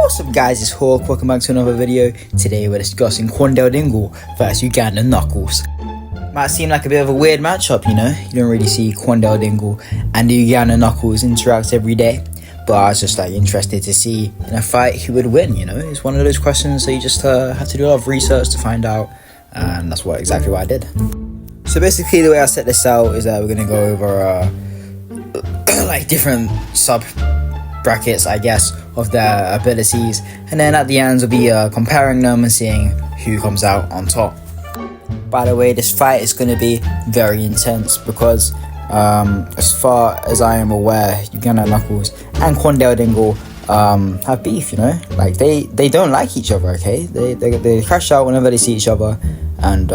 What's up guys, it's Hawk, welcome back to another video. Today we're discussing QUANDALE DINGLE versus UGANDAN Knuckles. Might seem like a bit of a weird matchup, you know. You don't really see QUANDALE DINGLE and the UGANDAN Knuckles interact every day. But I was just interested to see in a fight who would win, you know. It's one of those questions that you just have to do a lot of research to find out. And that's exactly what I did. So basically the way I set this out is that we're going to go over different sub brackets, I guess, of their abilities, and then at the end we'll be comparing them and seeing who comes out on top. By the way, this fight is going to be very intense because as far as I am aware, UGANDAN Knuckles and QUANDALE DINGLE have beef, you know, like they don't like each other, okay? They crash out whenever they see each other, and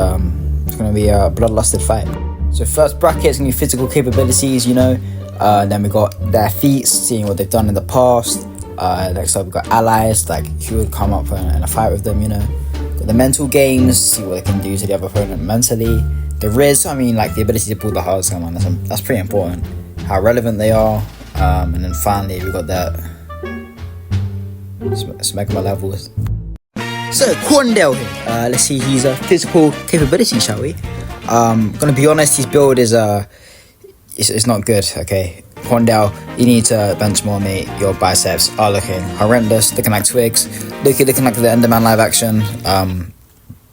it's going to be a bloodlusted fight. So first bracket is going to be physical capabilities, you know. Then we got their feats, seeing what they've done in the past. Next up we got allies, like who would come up in a fight with them, you know. Got the mental games, see what they can do to the other opponent mentally. The Riz, I mean, like the ability to pull the hard come on, that's pretty important. How relevant they are. And then finally we got that sugma levels. So QUANDALE here, let's see his physical capability, shall we? Gonna be honest, his build is it's not good, okay? QUANDALE, you need to bench more, mate. Your biceps are looking horrendous, looking like twigs, looking like the Enderman live action,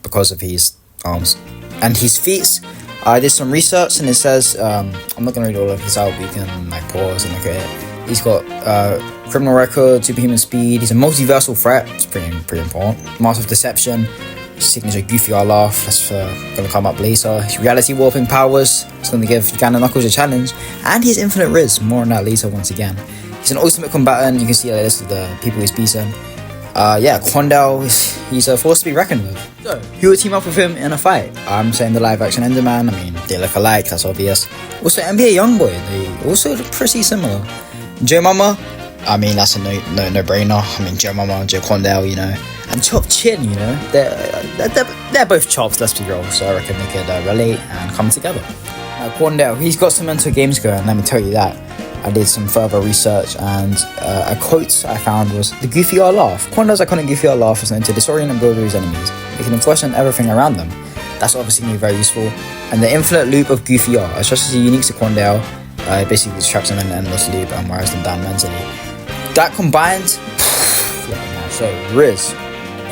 because of his arms. And his feats, I did some research and it says, I'm not gonna read all of this out, but you can like pause and look at it. He's got criminal record, superhuman speed, he's a multiversal threat, it's pretty important. Master of deception, signature goofy laugh, that's gonna come up later. His reality warping powers, it's gonna give UGANDAN Knuckles a challenge, and his infinite Riz, more on that later once again. He's an ultimate combatant, you can see a list of the people he's beaten. Yeah, QUANDALE, he's a force to be reckoned with. So, who would team up with him in a fight? I'm saying the live action Enderman, I mean, they look alike, that's obvious. Also, NBA Youngboy, they also look pretty similar. Joe Mama, I mean, that's a no-brainer. I mean, Joe Mama and Joe QUANDALE, you know. And Chop Chin, you know, they're both chops, let's be real, so I reckon they could relate and come together. QUANDALE, he's got some mental games going, let me tell you that. I did some further research, and a quote I found was, the goofy laugh. QUANDALE's iconic goofy laugh is known to disorient and bewilder his enemies, making them question everything around them. That's obviously going to be very useful. And the infinite loop of goofy as just as unique to QUANDALE, it basically traps them in an endless loop and wears them down mentally. That combined, so Riz.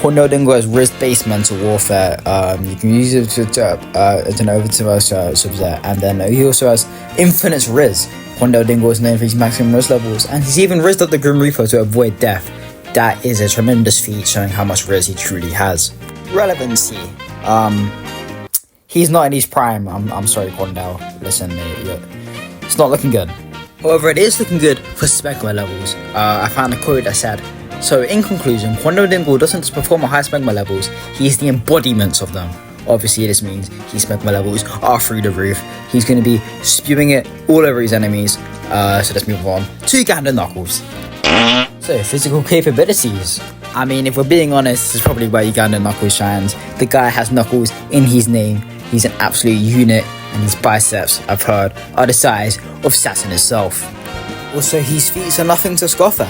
QUANDALE DINGLE has Riz-based mental warfare. You can use it to turn over to subs there, and then he also has infinite Riz. QUANDALE DINGLE is known for his maximum Riz levels, and he's even rizzed up the Grim Reaper to avoid death. That is a tremendous feat, showing how much Riz he truly has. Relevancy. He's not in his prime. I'm sorry, QUANDALE. Listen, mate, it's not looking good. However, it is looking good for sugma levels. I found a quote that said, so in conclusion, QUANDALE DINGLE doesn't just perform at high sugma levels, he is the embodiment of them. Obviously this means his sugma levels are through the roof. He's going to be spewing it all over his enemies. So let's move on to UGANDAN Knuckles. So physical capabilities. I mean, if we're being honest, this is probably where UGANDAN Knuckles shines. The guy has knuckles in his name. He's an absolute unit, and his biceps, I've heard, are the size of Saturn itself. Also, his feats are nothing to scoff at.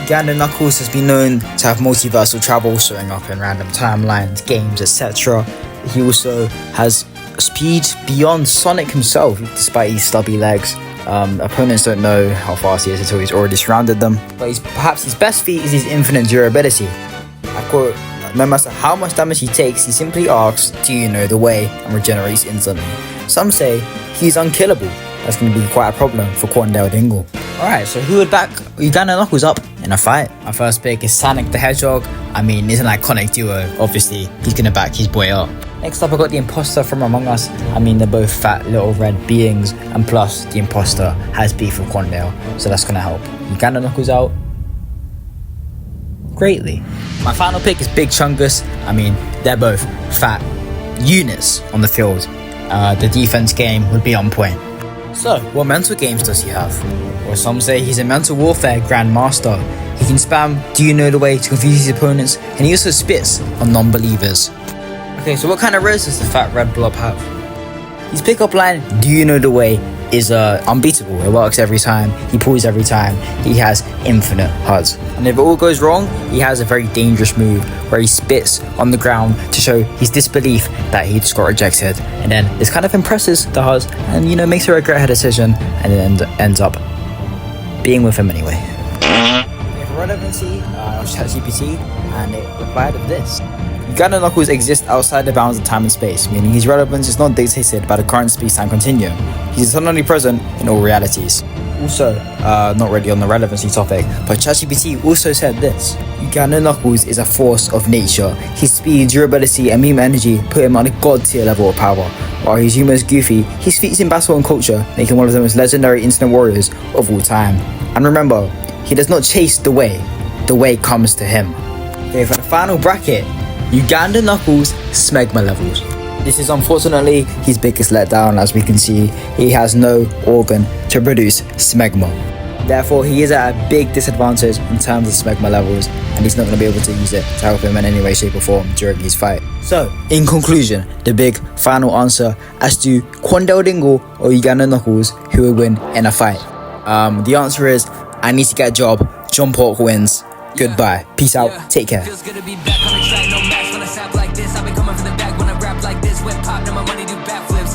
UGANDAN Knuckles has been known to have multiversal travel, showing up in random timelines, games, etc. He also has speed beyond Sonic himself, despite his stubby legs. Opponents don't know how fast he is until he's already surrounded them. But perhaps his best feat is his infinite durability. I quote, no matter how much damage he takes, he simply asks, do you know the way, and regenerates instantly. Some say he's unkillable. That's going to be quite a problem for QUANDALE DINGLE. Alright, so who would back UGANDAN Knuckles up in a fight? My first pick is Sonic the Hedgehog. I mean, it's an iconic duo. Obviously, he's going to back his boy up. Next up, I got the Imposter from Among Us. I mean, they're both fat little red beings, and plus, the Imposter has beef with QUANDALE, so that's going to help UGANDAN Knuckles out greatly. My final pick is Big Chungus. I mean, they're both fat units on the field. The defense game would be on point. So, what mental games does he have? Well, some say he's a mental warfare grandmaster. He can spam do you know the way to confuse his opponents, and he also spits on non-believers. Okay, so what kind of Riz does the fat red blob have? His pickup line, do you know the way, is unbeatable. It works every time. He pulls every time. He has infinite HUDs. And if it all goes wrong, he has a very dangerous move where he spits on the ground to show his disbelief that he just got rejected. And then this kind of impresses the HUDs and, you know, makes her regret her decision and then ends up being with him anyway. For relevancy, I was ChatGPT and it replied of this. Ugandan Knuckles exists outside the bounds of time and space, meaning his relevance is not dictated by the current space-time continuum. He's eternally present in all realities. Also, not really on the relevancy topic, but ChatGPT also said this. Ugandan Knuckles is a force of nature. His speed, durability, and meme energy put him on a god-tier level of power. While his humor is goofy, his feats in battle and culture make him one of the most legendary internet warriors of all time. And remember, he does not chase the way comes to him. Okay, for the final bracket, Ugandan Knuckles smegma levels. This is unfortunately his biggest letdown. As we can see, he has no organ to produce smegma. Therefore, he is at a big disadvantage in terms of smegma levels, and he's not going to be able to use it to help him in any way, shape or form during his fight. So, in conclusion, the big final answer as to QUANDALE DINGLE or Ugandan Knuckles, who will win in a fight. The answer is, I need to get a job. John Pork wins. Goodbye. Peace out. Take care. Feels good to be back on the track, no max when I snap like this. I've been coming from the back when I rap like this. Whip pop, now my money do backflips.